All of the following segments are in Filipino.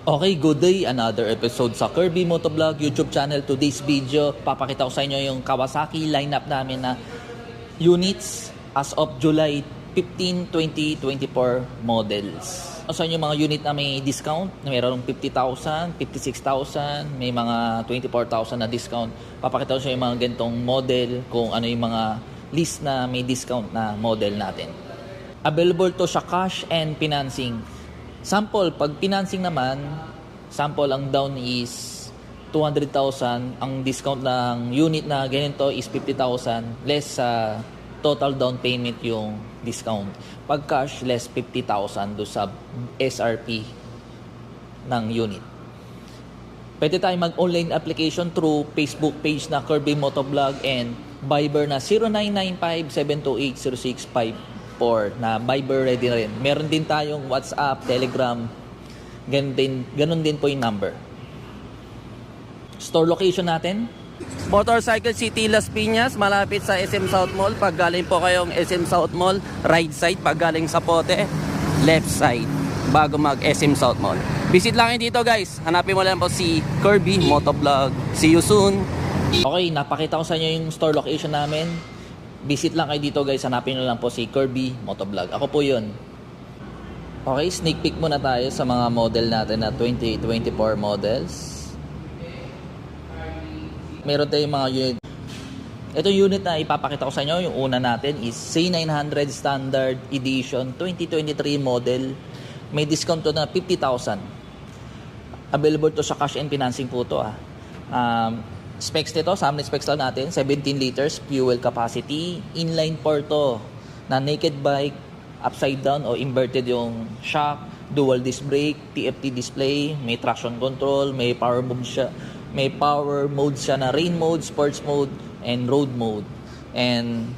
Okay, good day. Another episode sa Kirby Motovlog YouTube channel. Today's video, papakita ko sa inyo yung Kawasaki lineup namin na units as of July 15, 2024 models. Sa inyo mga unit na may discount, na mayroong 50,000, 56,000, may mga 24,000 na discount. Papakita ko sa inyo yung mga ganitong model, kung ano yung mga list na may discount na model natin. Available to sa cash and financing. Sample, pag financing naman, sample ang down is 200,000. Ang discount ng unit na ganito is 50,000. Less sa total down payment yung discount. Pag cash, less 50,000 do sa SRP ng unit. Pwede tayo mag-online application through Facebook page na Kirby Motovlog and Viber na 0995-728-0654 na Viber ready na rin. Meron din tayong WhatsApp, Telegram, ganun din po yung number. Store location natin, Motorcycle City, Las Piñas, malapit sa SM South Mall. Pag galing po kayong SM South Mall, right side. Pag galing sa Pote, left side, bago mag SM South Mall. Visit lang kayo dito, guys. Hanapin mo lang po si Kirby Motovlog. See you soon. okay, napakita ko sa inyo yung store location namin. Visit lang kayo dito, guys. Hanapin nyo lang po si Kirby Motovlog. Ako po yun. Okay, sneak peek muna tayo sa mga model natin na 2024 models. Meron tayong mga unit. Ito unit na ipapakita ko sa inyo. Yung una natin is C900 Standard Edition 2023 model. May discount to na 50,000. Available to sa cash and financing po to. Specs nito, summary specs lang natin, 17 liters fuel capacity, inline 4 to, na naked bike, upside down o inverted yung shock, dual disc brake, TFT display, may traction control, may power mode siya na rain mode, sports mode, and road mode. And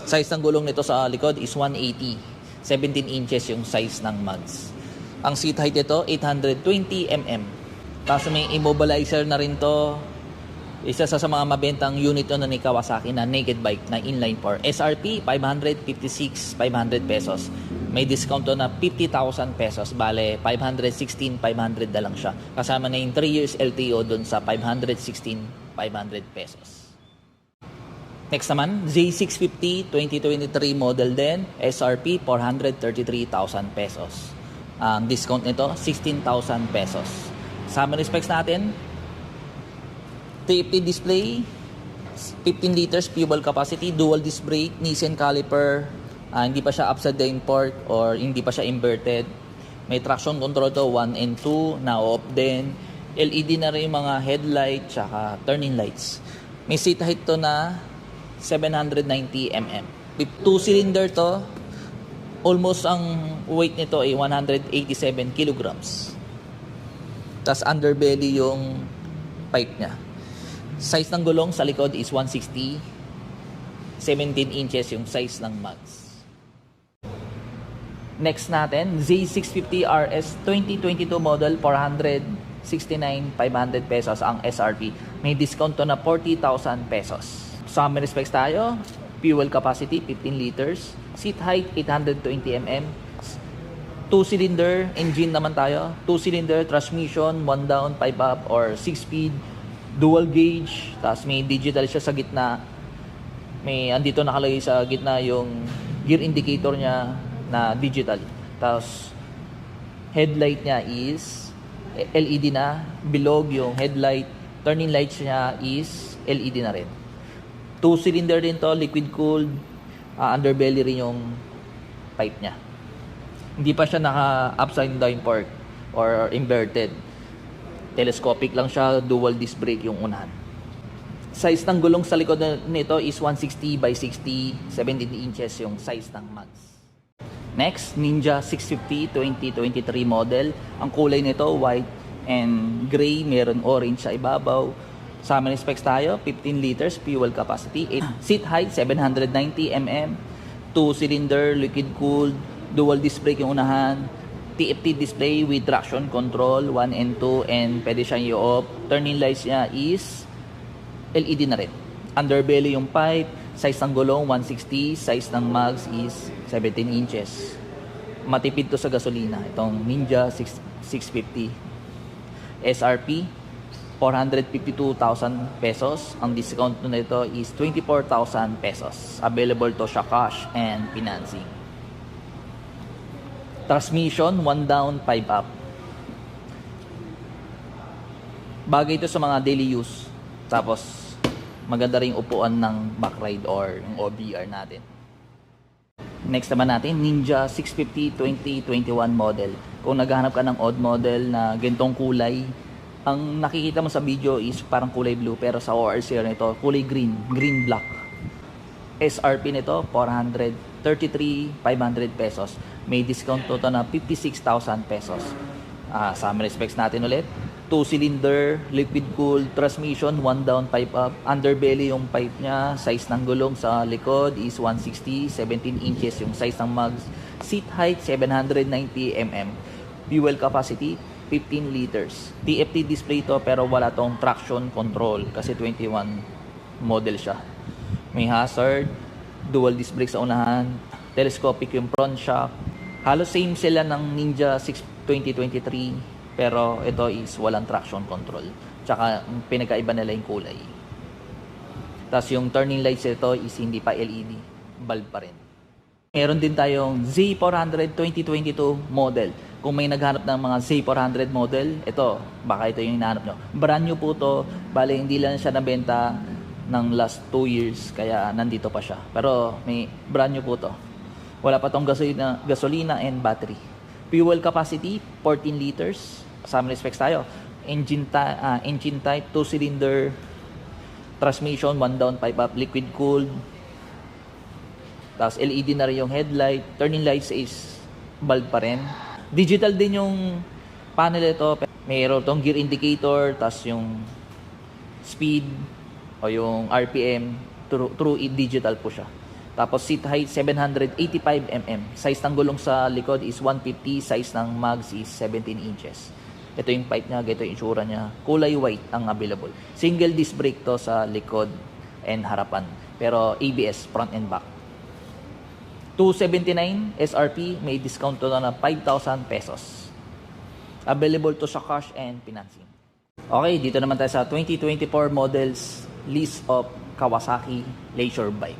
size ng gulong nito sa likod is 180, 17 inches yung size ng mags. Ang seat height nito, 820 mm. Tapos may immobilizer na rin to. Isa sa mga mabentang unit na ni Kawasaki na naked bike na inline 4. SRP 556,500 pesos. May discount to na 50,000 pesos. Bale 516,500 na lang siya. Kasama na yung 3 years LTO dun sa 516,500 pesos. Next naman, Z650 2023 model din. SRP 433,000 pesos. Ang discount nito 16,000 pesos. Summary specs natin, TFT display, 15 liters fuel capacity, dual disc brake, Nissan caliper, hindi pa siya upside down fork or hindi pa siya inverted. May traction control to 1 and 2, na off din. LED na rin yung mga headlight tsaka turning lights. May seat height to na 790 mm. 2-cylinder to, almost ang weight nito ay 187 kilograms. Tas underbelly yung pipe niya. Size ng gulong sa likod is 160. 17 inches yung size ng mags. Next natin, Z650 RS 2022 model, 469,500 pesos ang SRP. May discount to na 40,000 pesos. Summary specs tayo. Fuel capacity 15 liters. Seat height 820 mm. 2-cylinder engine naman tayo. 2-cylinder transmission, 1 down, 5 up, or 6-speed. Dual gauge. Tapos may digital siya sa gitna. May andito nakalagay sa gitna yung gear indicator niya na digital. Tapos headlight niya is LED na. Bilog yung headlight. Turning lights niya is LED na rin. 2-cylinder din to, liquid cooled. Underbelly rin yung pipe niya. Hindi pa siya naka-upside down fork or inverted. Telescopic lang siya, dual disc brake yung unahan. Size ng gulong sa likod nito is 160 by 60, 17 inches yung size ng mags. Next, Ninja 650 2023 model. Ang kulay nito, white and gray. Meron orange sa ibabaw. Summary specs tayo, 15 liters fuel capacity. Seat height, 790 mm. 2-cylinder, liquid cooled. Dual disc brake yung unahan, TFT display with traction control 1 and 2, and pwede siyang i-off. Turning lights niya is LED na rin. Underbelly yung pipe, size ng gulong 160, size ng mags is 17 inches. Matipid to sa gasolina, itong Ninja 650. SRP 452,000 pesos. Ang discount nito is 24,000 pesos. Available to siya cash and financing. Transmission 1 down 5 up. Bagay ito sa mga daily use. Tapos maganda rin upuan ng back ride or yung OBR natin. Next naman natin, Ninja 650 2021 model. Kung naghahanap ka ng odd model na gantong kulay, ang nakikita mo sa video is parang kulay blue, pero sa ORC nito kulay green black. SRP nito 433,500 pesos. May discount to na 56,000 pesos. Sa specs natin ulit, 2-cylinder, liquid cooled transmission, 1 down 5 up. Underbelly yung pipe niya. Size ng gulong sa likod is 160, 17 inches yung size ng mugs. Seat height 790 mm. Fuel capacity 15 liters. TFT display to pero wala tong traction control kasi 21 model siya. May hazard, dual disc brake sa unahan, telescopic yung front shock. Halos same sila ng Ninja 6 2023. Pero ito is walang traction control. Tsaka pinagkaiba nila yung kulay. Tapos yung turning lights ito is hindi pa LED. Bulb pa rin. Meron din tayong Z400 2022 model. Kung may naghanap ng mga Z400 model, ito, baka ito yung hinahanap nyo. Brand new po to. Bale, hindi lang siya nabenta ng last 2 years. Kaya nandito pa siya. Pero may brand new po to. Wala pa tong gasolina and battery. Fuel capacity, 14 liters. Kasama ng specs tayo. Engine type, 2-cylinder. Transmission, 1 down, 5 up. Liquid cooled. Tapos LED na rin yung headlight. Turning lights is bulb pa rin. Digital din yung panel ito. Mayroon tong gear indicator. Tapos yung speed o yung RPM. True digital po siya. Tapos seat height 785 mm. Size ng gulong sa likod is 150. Size ng mugs is 17 inches. Ito yung pipe niya, ito yung itsura niya. Kulay white ang available. Single disc brake to sa likod and harapan. Pero ABS front and back. 279 SRP, may discount to na 5,000 pesos. Available to sa cash and financing. Okay, dito naman tayo sa 2024 models list of Kawasaki leisure bike.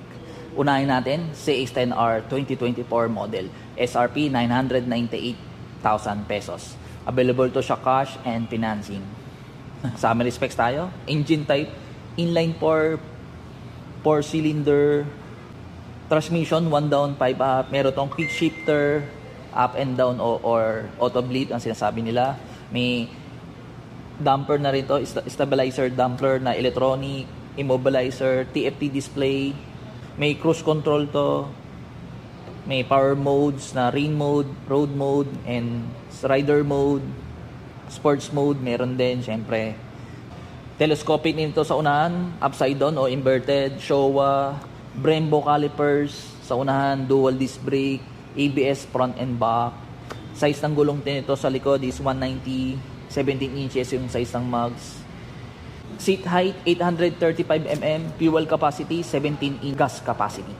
Unahin natin, CX-10R 2024 model. SRP 998,000 pesos. Available to siya cash and financing. Summary specs tayo. Engine type, inline 4-cylinder. Transmission, 1 down, 5 up. Meron tong quick shifter, up and down or auto bleed ang sinasabi nila. May damper na rin to, stabilizer damper na electronic, immobilizer, TFT display. May cruise control to. May power modes na rain mode, road mode, and rider mode. Sports mode, meron din, syempre. Telescopic nito sa unahan, upside down o inverted. Showa, Brembo calipers sa unahan, dual disc brake, ABS front and back. Size ng gulong nito sa likod is 190, 17 inches yung size ng mugs. Seat height 835 mm, fuel capacity 17 in gas capacity.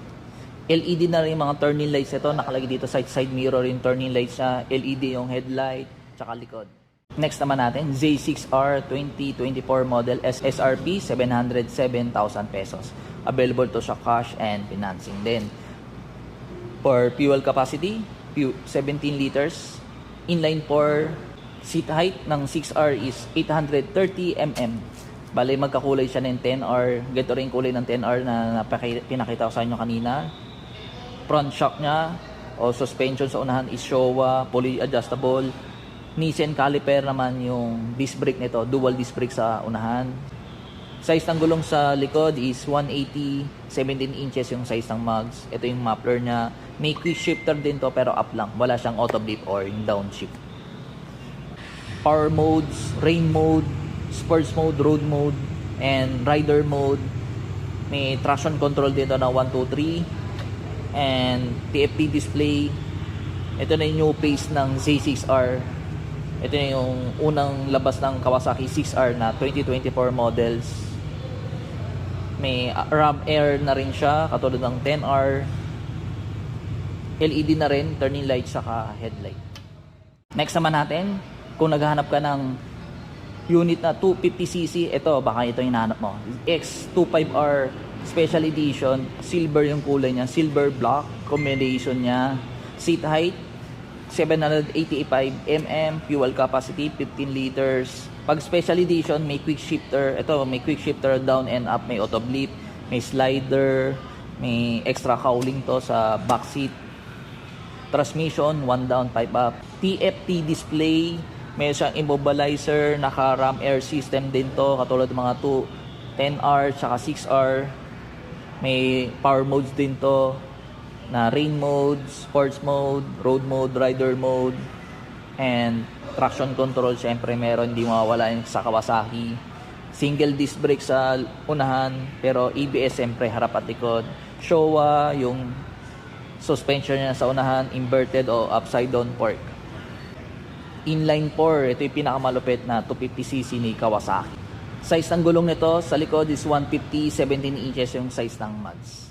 LED na rin mga turning lights ito, nakalagay dito side mirror yung turning lights niya, LED yung headlight, tsaka likod. Next naman natin, Z6R 2024 model SRP 707,000 pesos. Available to sa cash and financing din. For fuel capacity, 17 liters. Inline 4, seat height ng 6R is 830 mm. Bale, magkakulay siya ng 10R. Ganito rin kulay ng 10R na pinakita ko sa inyo kanina. Front shock niya o suspension sa unahan is Showa, fully adjustable. Nissan caliper naman yung disc brake nito, dual disc brake sa unahan. Size ng gulong sa likod is 180, 17 inches yung size ng mugs. Ito yung muffler niya. May quick shifter din to pero up lang. Wala siyang auto blip or yung downshift. Power modes, rain mode, sports mode, road mode, and rider mode. May traction control dito na 1, 2, 3. And TFT display. Ito na yung new face ng Z6R. Ito na yung unang labas ng Kawasaki 6R na 2024 models. May RAM air na rin siya, katulad ng 10R. LED na rin, turning light saka headlight. Next naman natin, Kung naghahanap ka ng unit na 250cc, ito, baka ito yung hinahanap mo. X25R Special Edition, silver yung kulay niya, silver black, combination niya. Seat height, 785 mm, fuel capacity, 15 liters. Pag Special Edition, may quick shifter. Ito, may quick shifter down and up, may auto blip, may slider, may extra cowling to sa back seat. Transmission, 1 down, 5 up. TFT display, may siyang immobilizer, naka ram air system din to, katulad ng mga 10R tsaka 6R. May power modes din to, na rain mode, sports mode, road mode, rider mode, and traction control. Syempre meron, hindi mawawala yung sa Kawasaki. Single disc brake sa unahan, pero ABS syempre harap at likod. Showa, yung suspension niya sa unahan, inverted o upside down fork. Inline 4, ito yung pinakamalupit na 250cc ni Kawasaki. Size ng gulong nito sa likod is 150, 17 inches yung size ng mads.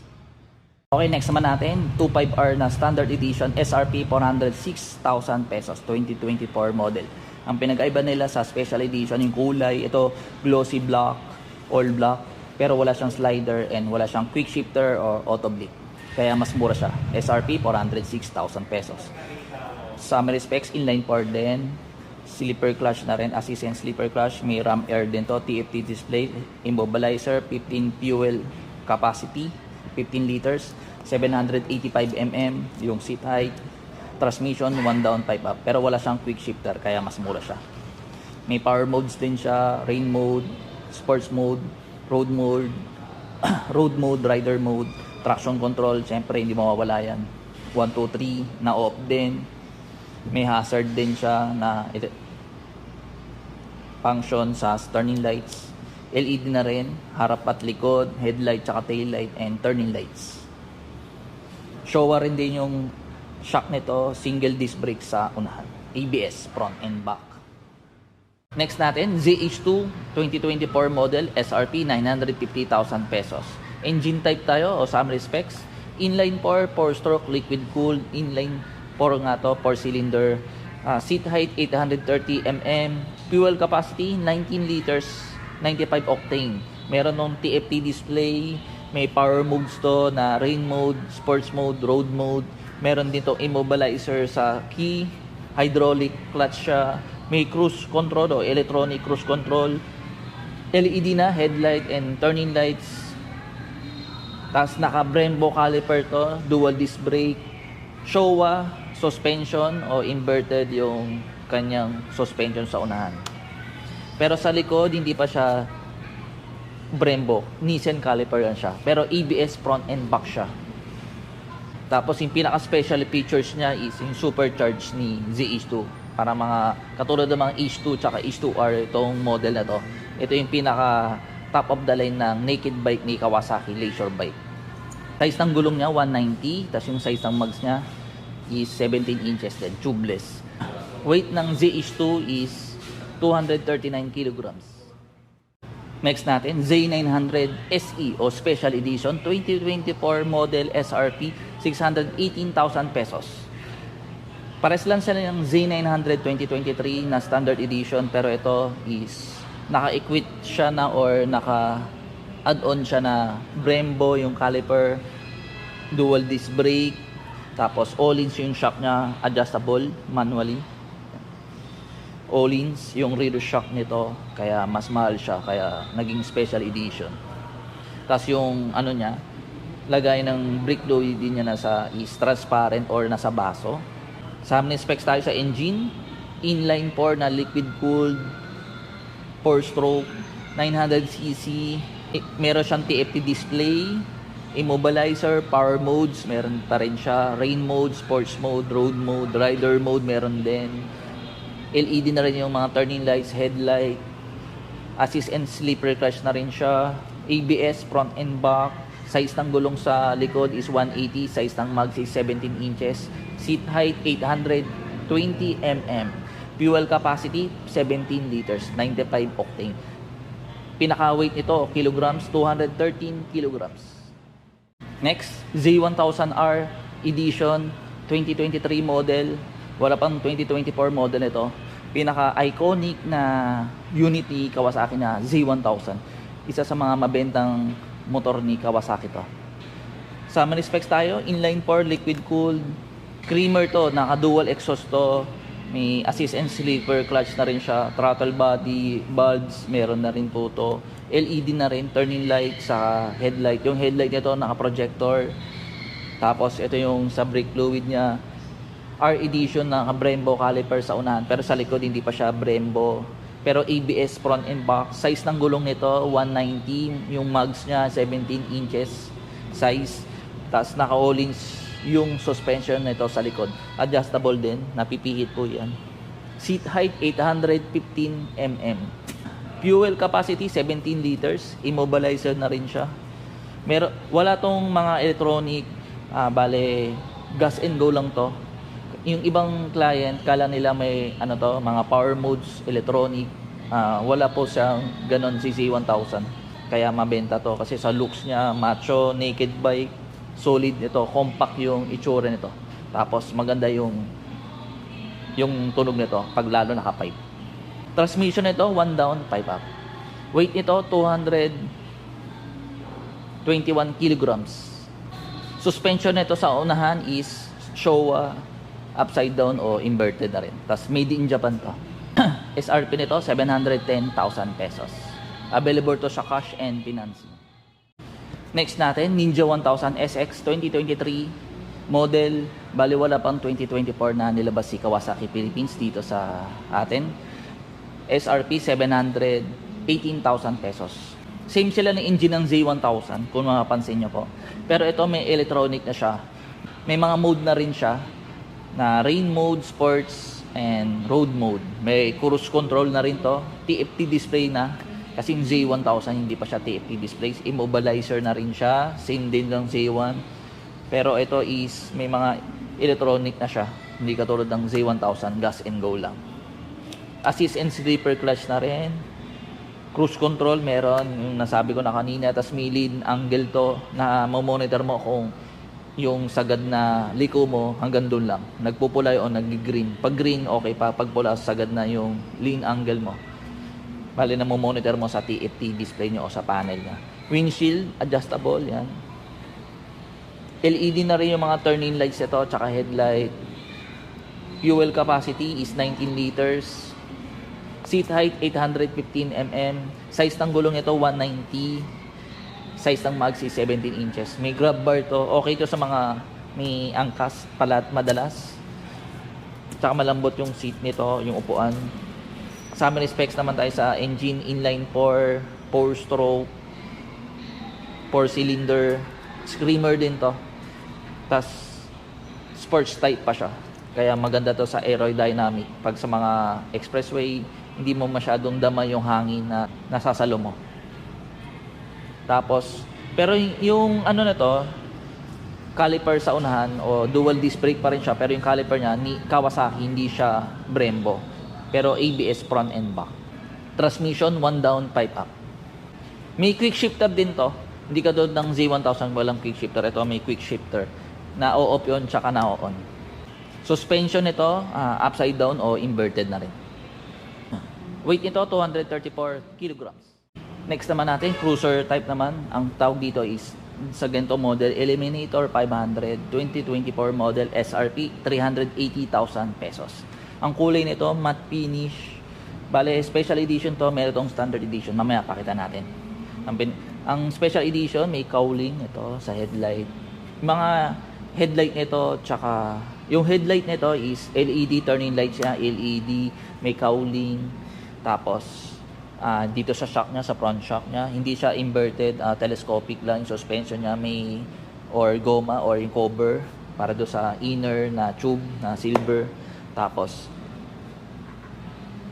Okay, next naman natin, 25R na standard edition, SRP 406,000 pesos, 2024 model. Ang pinag-aiba nila sa special edition, yung kulay, ito glossy black, all black, pero wala siyang slider and wala siyang quick shifter or auto blip. Kaya mas mura siya, SRP 406,000 pesos. Summary specs, inline 4 din, slipper clutch na rin, assist and slipper clutch, may ram air din to, TFT display, immobilizer, 15 fuel capacity, 15 liters, 785 mm yung seat height, transmission 1 down 5 up, pero wala siyang quick shifter kaya mas mura siya. May power modes din siya, rain mode, sports mode, road mode, road mode, rider mode, traction control, syempre hindi mawawala yan. 1, 2, 3 na off din. May hazard din siya na function sa turning lights. LED na rin, harap at likod, headlight tsaka tail light, and turning lights. Showa rin din yung shock nito, single disc brake sa unahan. ABS, front and back. Next natin, ZH2 2024 model, SRP 950,000 pesos. Engine type tayo o summary specs. Inline 4, 4-stroke, liquid cooled, inline 4 nga to, 4-cylinder. Seat height 830 mm, fuel capacity 19 liters, 95 octane. Meron ng TFT display, may power modes to na rain mode, sports mode, road mode. Meron din to immobilizer sa key, hydraulic clutch siya. May cruise control o electronic cruise control. LED na headlight and turning lights. Tapos naka Brembo caliper to, dual disc brake. Showa suspension o inverted yung kanyang suspension sa unahan. Pero sa likod, hindi pa siya Brembo. Nissan caliper yan siya. Pero ABS front and back siya. Tapos yung pinaka-special features niya is yung supercharged ni ZH2. Para mga, katulad ng mga H2 tsaka H2R itong model na to. Ito yung pinaka top of the line ng naked bike ni Kawasaki Leisure Bike. Size ng gulong niya, 190. Tapos yung size ng mags niya is 17 inches din, tubeless. Weight ng ZH2 is 239 kilograms. Next natin, Z900 SE o Special Edition 2024 model SRP 618,000 pesos. Pares lang sila ng Z900 2023 na standard edition, pero ito is naka-equip siya na or naka-add-on siya na Brembo yung caliper, dual disc brake, tapos all-ins yung shock niya, adjustable manually. All-ins yung rear shock nito, kaya mas mahal siya, kaya naging special edition. Tapos yung ano niya, lagay ng brake fluid din niya nasa is transparent or nasa baso. Sa specs tayo sa engine, inline 4 na liquid cooled, 4-stroke, 900cc, meron siyang TFT display, immobilizer, power modes, meron pa rin siya, rain mode, sports mode, road mode, rider mode, meron din. LED na rin yung mga turning lights, headlight, assist and slipper clutch na rin siya, ABS front and back. Size ng gulong sa likod is 180, size ng mags is 17 inches, seat height 820 mm, fuel capacity 17 liters, 95 octane. Pinaka-weight nito, kilograms, 213 kilograms. Next, Z1000R Edition 2023 model. Wala pang 2024 model ito. pinaka-iconic na unit ni Kawasaki na Z1000. Isa sa mga mabentang motor ni Kawasaki to. Sa mga specs tayo, inline 4, liquid cooled, creamer to, naka-dual exhaust to, may assist and sleeper clutch na rin siya, throttle body, bulbs, meron na rin po to, LED na rin, turning light sa headlight. Yung headlight nito naka-projector. Tapos ito yung sa brake fluid niya, R edition na Brembo caliper sa unahan, pero sa likod hindi pa siya Brembo. Pero ABS front and back. Size ng gulong nito 190, yung mags niya 17 inches size. Tapos naka-all-ins yung suspension nito sa likod. Adjustable din, napipihit po yan. Seat height 815 mm. Fuel capacity 17 liters. Immobilizer na rin siya. Wala tong mga electronic, bale gas and go lang to. Yung ibang client, kala nila may mga power modes, electronic. Wala po siyang ganon si Z1000. Kaya mabenta to kasi sa looks niya, macho, naked bike, solid ito, compact yung itsura nito. Tapos maganda yung tunog nito pag lalo naka-pipe. Transmission nito, 1 down, 5 up. Weight nito, 221 kilograms. Suspension nito sa unahan is Showa upside down o inverted na rin. Tapos made in Japan to. SRP nito 710,000 pesos. Available to sa cash and financing. Next natin, Ninja 1000 SX 2023 model. Bali wala pang 2024 na nilabas si Kawasaki Philippines dito sa atin. SRP 718,000 pesos. Same sila ng engine ng Z1000 kung mapapansin nyo po. Pero ito may electronic na siya. May mga mode na rin siya na rain mode, sports, and road mode. May cruise control na rin to. TFT display na. Kasi yung Z1000 hindi pa siya TFT display. Immobilizer na rin siya. Same din ng Z1. Pero ito is may mga electronic na siya. Hindi katulad ng Z1000, gas and go lang. Assist and sleeper clutch na rin. Cruise control meron. Yung nasabi ko na kanina. Tapos may lean angle to na monitor mo kung yung sagad na liko mo hanggang doon lang. Nagpupulay o nag-green. Pag green, okay pa. Pag pula, sagad na yung lean angle mo. Bali na monitor mo sa TFT display nyo o sa panel niya. Windshield, adjustable, yan. LED na rin yung mga turning lights ito, tsaka headlight. Fuel capacity is 19 liters. Seat height, 815 mm. Size ng gulong ito, 190. Size ng mags is 17 inches. May grab bar to. Okay to sa mga may angkas palat madalas. Tsaka malambot yung seat nito, yung upuan. Sa amin specs naman tayo sa engine inline 4, 4-stroke, 4-cylinder, screamer din to. Tas sports type pa siya. Kaya maganda to sa aerodynamic. Pag sa mga expressway, hindi mo masyadong dama yung hangin na nasasalo mo. Tapos, pero yung na to, caliper sa unahan o dual disc brake pa rin siya, pero yung caliper niya ni Kawasaki hindi siya Brembo. Pero ABS front and back. Transmission 1 down, 5 up. May quick shifter din to. Hindi ka doon ng Z1000 walang quick shifter. Ito may quick shifter na o-off yun tsaka na o-on. Suspension nito upside down o inverted na rin. Weight nito 234 kilograms. Next naman natin, cruiser type naman. Ang tawag dito is sa ganito model, Eliminator 500 2024 model SRP 380,000 pesos. Ang kulay nito, matte finish. Bale, special edition to, meron tong standard edition. Mamaya pakita natin. Ang special edition, may cowling ito sa headlight. Mga headlight nito, tsaka yung headlight nito is LED turning light siya, LED, may cowling. Tapos dito sa shock niya, sa front shock niya, hindi siya inverted, telescopic lang yung suspension niya, may or goma or yung cover para do sa inner na tube na silver. Tapos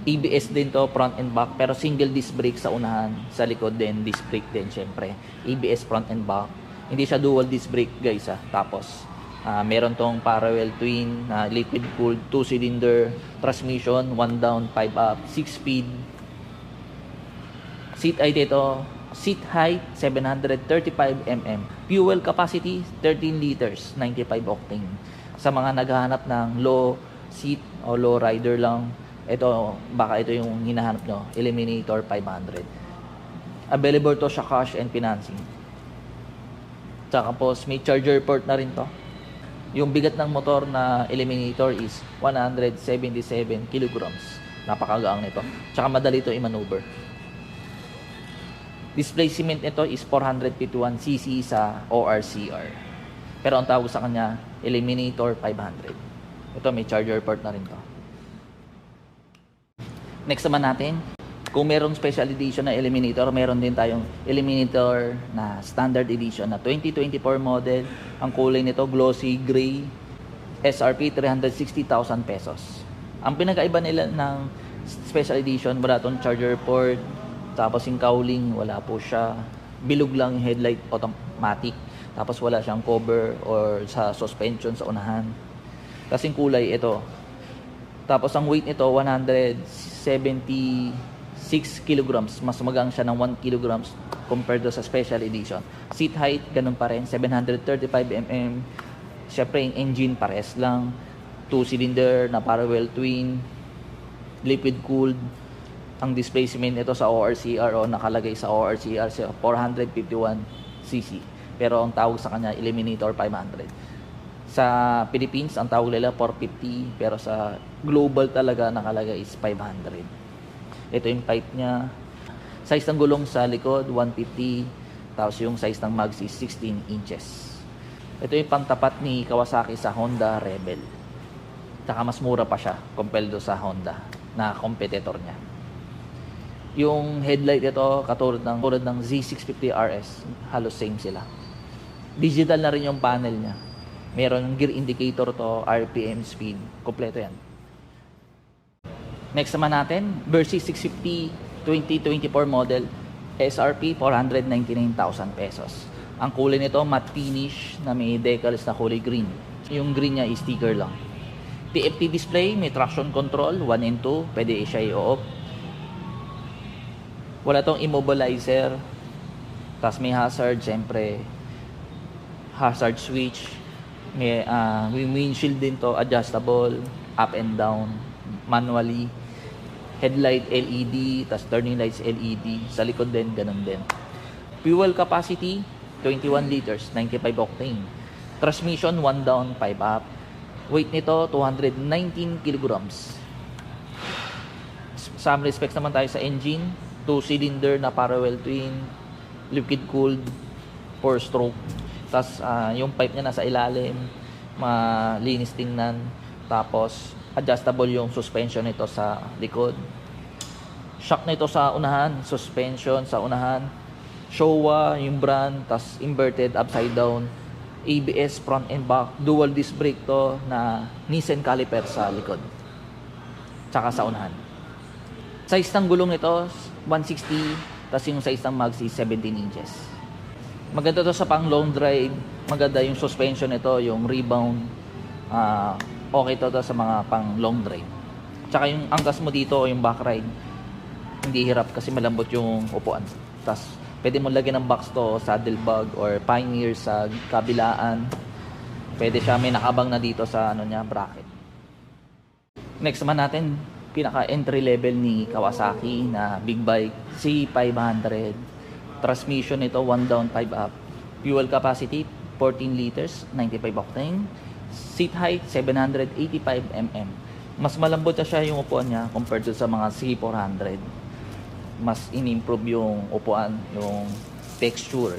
ABS din to, front and back, pero single disc brake sa unahan, sa likod din disc brake din syempre. ABS front and back. Hindi siya dual disc brake guys Tapos meron tong parallel twin na liquid cooled 2-cylinder transmission, 1 down, 5 up, 6 speed. Seat height 735 mm. Fuel capacity 13 liters, 95 octane. Sa mga naghahanap ng low seat o low rider lang, Ito, baka ito yung hinahanap nyo, Eliminator 500. Available to sa cash and financing. Tapos may charger port na rin to. Yung bigat ng motor na Eliminator is 177 kilograms. Napakagaang nito. Tsaka madali ito i-maneuver. Displacement nito is 451cc sa ORCR. Pero ang tawag sa kanya, Eliminator 500. Ito, may charger port na rin to. Next naman natin, kung merong special edition na Eliminator, meron din tayong Eliminator na standard edition na 2024 model. Ang kulay nito, glossy gray, SRP 360,000 pesos. Ang pinakaiba nila ng special edition, wala tong charger port, tapos yung cowling, wala po siya. Bilog lang yung headlight, automatic. Tapos wala siyang cover or sa suspension sa unahan. Kasing kulay ito. Tapos ang weight nito, 176 kilograms. Mas magang siya ng 1 kilograms compared do sa special edition. Seat height, ganun pa rin, 735 mm. Siyempre, yung engine pares lang. 2-cylinder na parallel twin. Liquid cooled. Ang displacement nito sa ORCR o nakalagay sa ORCR sa 451cc. Pero ang tawag sa kanya, Eliminator 500. Sa Philippines, ang tawag nila 450. Pero sa global talaga nakalagay is 500. Ito yung pipe niya. Size ng gulong sa likod, 150. Tapos yung size ng mags is 16 inches. Ito yung pantapat ni Kawasaki sa Honda Rebel. Tsaka mas mura pa siya compared do sa Honda na competitor niya. Yung headlight ito, katulad ng Z650 RS, halos same sila. Digital na rin yung panel niya. Meron gear indicator to, RPM, speed. Kompleto yan. Next naman natin, Versys 650 2024 model, SRP 499,000 pesos. Ang kulay nito, matte finish na may decals na kulay green. Yung green niya is sticker lang. TFT display, may traction control, 1 and 2, pwede siya i-off. Wala tong immobilizer. Tapos may hazard, siyempre. Hazard switch. May windshield din to, adjustable, up and down, manually. Headlight LED, tapos turning lights LED. Sa likod din, ganun din. Fuel capacity, 21 liters, 95 octane. Transmission, 1 down, 5 up. Weight nito, 219 kilograms. Some respects naman tayo sa engine. 2-cylinder na parallel twin, liquid cooled, 4-stroke. Tapos yung pipe niya nasa ilalim, malinis tingnan. Tapos adjustable yung suspension nito sa likod. Shock nito sa unahan, suspension sa unahan. Showa yung brand, tapos inverted upside down. ABS front and back, dual disc brake to na Nissan caliper sa likod. Tsaka sa unahan. Size ng gulong nito 160, tapos yung size ng mags is 17 inches. Maganda to sa pang long drive. Maganda yung suspension nito, yung rebound. Okay to sa mga pang long drive. Tsaka yung angkas mo dito, yung back ride, hindi hirap kasi malambot yung upuan. Tapos pwede mo lagyan ng box to, saddlebag or Pioneer sa kabilaan. Pwede siya, may nakabang na dito sa bracket. Next naman natin, pinaka entry level ni Kawasaki na big bike, C500. Transmission nito 1 down 5 up. Fuel capacity 14 liters, 95 octane. Seat height 785 mm. Mas malambot na siya yung upuan niya compared to sa mga C400. Mas in-improve yung upuan, yung texture.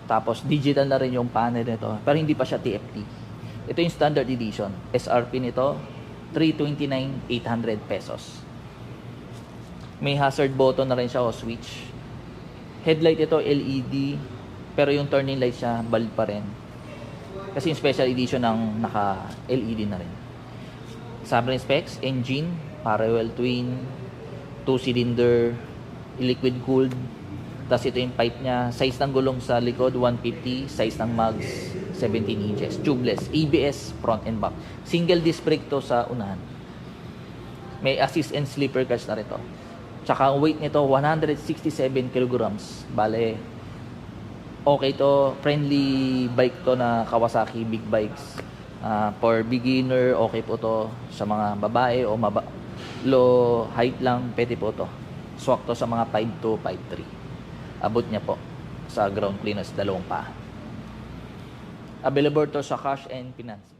Tapos digital na rin yung panel nito, pero hindi pa siya TFT. Ito yung standard edition. SRP nito 329,800 pesos. May hazard button na rin siya o switch. Headlight ito LED, pero yung turning light siya bulb pa rin. Kasi yung special edition ng naka LED na rin. Submarine specs, engine, parallel twin, 2-cylinder, liquid cooled. Tapos ito yung pipe niya. Size ng gulong sa likod 150, size ng mags 17 inches. Tubeless, ABS front and back. Single disc brake to sa unahan. May assist and sleeper clutch na rin to. Tsaka ang weight nito 167 kilograms. Bale, okay to, friendly bike to na Kawasaki big bikes. For beginner, okay po to sa mga babae o Low height lang, pwede po to. Swak to sa mga 5'2", 5'3". Abot niya po sa ground clearance, dalawang paa. Available to sa cash and financing.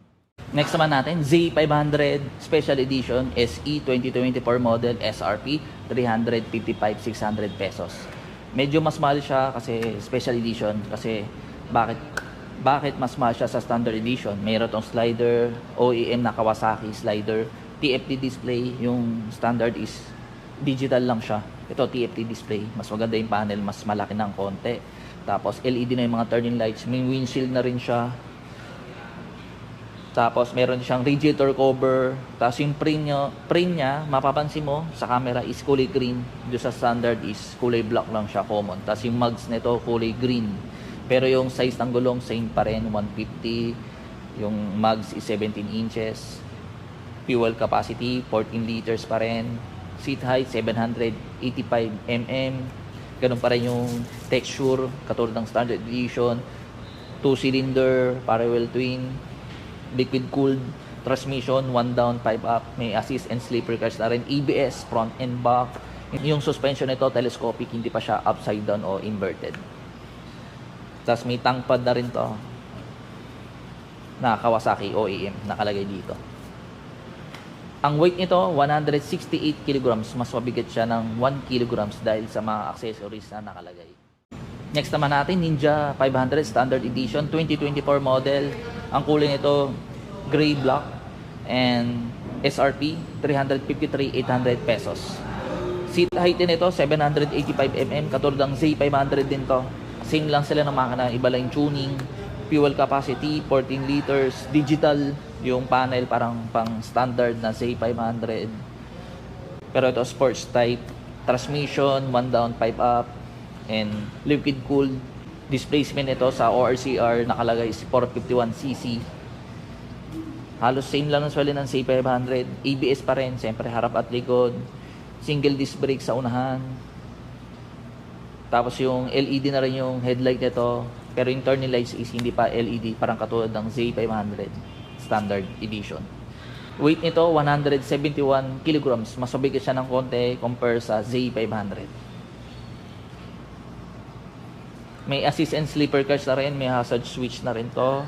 Next naman natin, Z500 Special Edition SE 2024 model SRP 355,600 pesos. Medyo mas mahal siya kasi special edition kasi bakit mas mahal siya sa standard edition? Mayroon tong slider, OEM na Kawasaki slider, TFT display, yung standard is digital lang siya. Ito TFT display, mas maganda yung panel, mas malaki ng konti. Tapos LED na yung mga turning lights, may windshield na rin siya. Tapos meron siyang radiator cover. Tapos yung frame niya, mapapansin mo sa camera is kulay green. Doon sa standard is kulay black lang siya, common. Tapos yung mugs nito kulay green. Pero yung size ng gulong same pa rin, 150. Yung mugs is 17 inches. Fuel capacity 14 liters pa rin. Seat height 785 mm. Ganun pa rin yung texture katulad ng standard edition. 2-cylinder parallel twin. Liquid cooled transmission, 1 down, 5 up, may assist and sleeper cars na rin, ABS front and back. Yung suspension nito telescopic, hindi pa siya upside down o inverted. Tapos may tank pad na rin to na Kawasaki OEM nakalagay dito. Ang weight nito 168 kilograms, mas mabigat siya ng 1 kilograms dahil sa mga accessories na nakalagay. Next naman natin, Ninja 500 Standard Edition 2024 model. Ang kulay nito gray black and SRP 353,800 pesos. Seat height nito 785 mm, katulad ng Z500 din to. Same lang sila ng makina, iba lang yung tuning. Fuel capacity 14 liters, digital yung panel, parang pang standard na Z500. Pero ito sports type, transmission 1 down, 5 up, and liquid cooled. Displacement nito sa ORCR nakalagay is 451cc. Halos same lang ng swelly ng C500. ABS pa rin, siyempre harap at likod. Single disc brake sa unahan. Tapos yung LED na rin yung headlight nito. Pero yung turning lights is hindi pa LED, parang katulad ng Z500 Standard Edition. Weight nito 171 kilograms. Mas mabigat siya ng konti compare sa Z500. May assist and sleeper cars na rin, may hazard switch na rin to.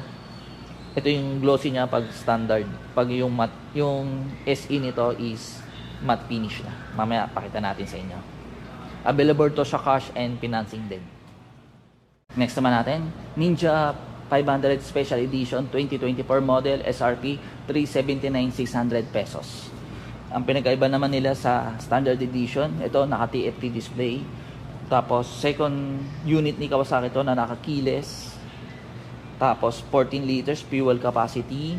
Ito yung glossy niya pag standard. Pag yung matte, yung SE nito is matte finish na. Mamaya pakita natin sa inyo. Available to sa cash and financing din. Next naman natin, Ninja 500 Special Edition 2024 model SRP 379,600 pesos. Ang pinagkaiba naman nila sa standard edition, ito naka TFT display. Tapos, second unit ni Kawasaki ito na nakakiles. Tapos, 14 liters fuel capacity.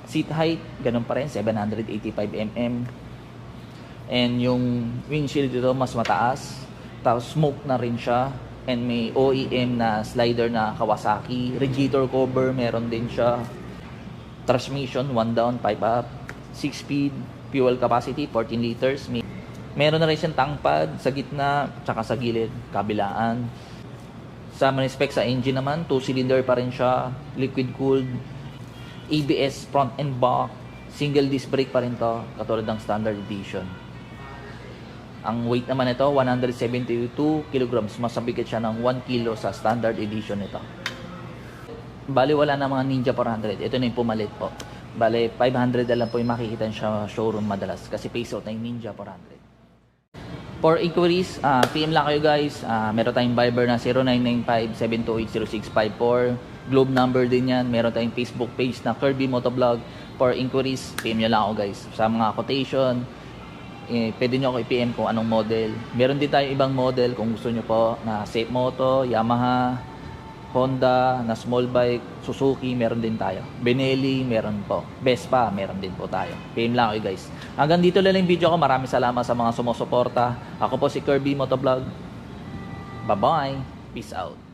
Seat height, ganun pa rin, 785 mm. And yung windshield dito mas mataas. Tapos, smoke na rin siya. And may OEM na slider na Kawasaki. Radiator cover, meron din siya. Transmission, 1 down, 5 up. 6-speed, fuel capacity, 14 liters. Meron na rin siyang tank pad sa gitna, tsaka sa gilid, kabilaan. Sa spec sa engine naman, 2-cylinder pa rin siya, liquid cooled, ABS front and back, single disc brake pa rin to, katulad ng standard edition. Ang weight naman ito, 172 kilograms, mas mabigat siya ng 1 kilo sa standard edition nito. Bali wala na mga Ninja 400, ito na yung pumalit po. Bali 500 na lang po yung makikita sa showroom madalas kasi face out na yung Ninja 400. For inquiries, PM lang kayo guys. Meron tayong Viber na 0995-728-0654. Globe number din yan. Meron tayong Facebook page na Kirby Motovlog. For inquiries, PM nyo lang ako guys. Sa mga quotation, pwede nyo ako i-PM kung anong model. Meron din tayong ibang model kung gusto nyo po na Safe Moto, Yamaha, Honda, na small bike, Suzuki, meron din tayo. Benelli, meron po. Vespa, meron din po tayo. PM lang kayo guys. Hanggang dito lang yung video ko. Maraming salamat sa mga sumusuporta. Ako po si Kirby Motovlog. Bye-bye. Peace out.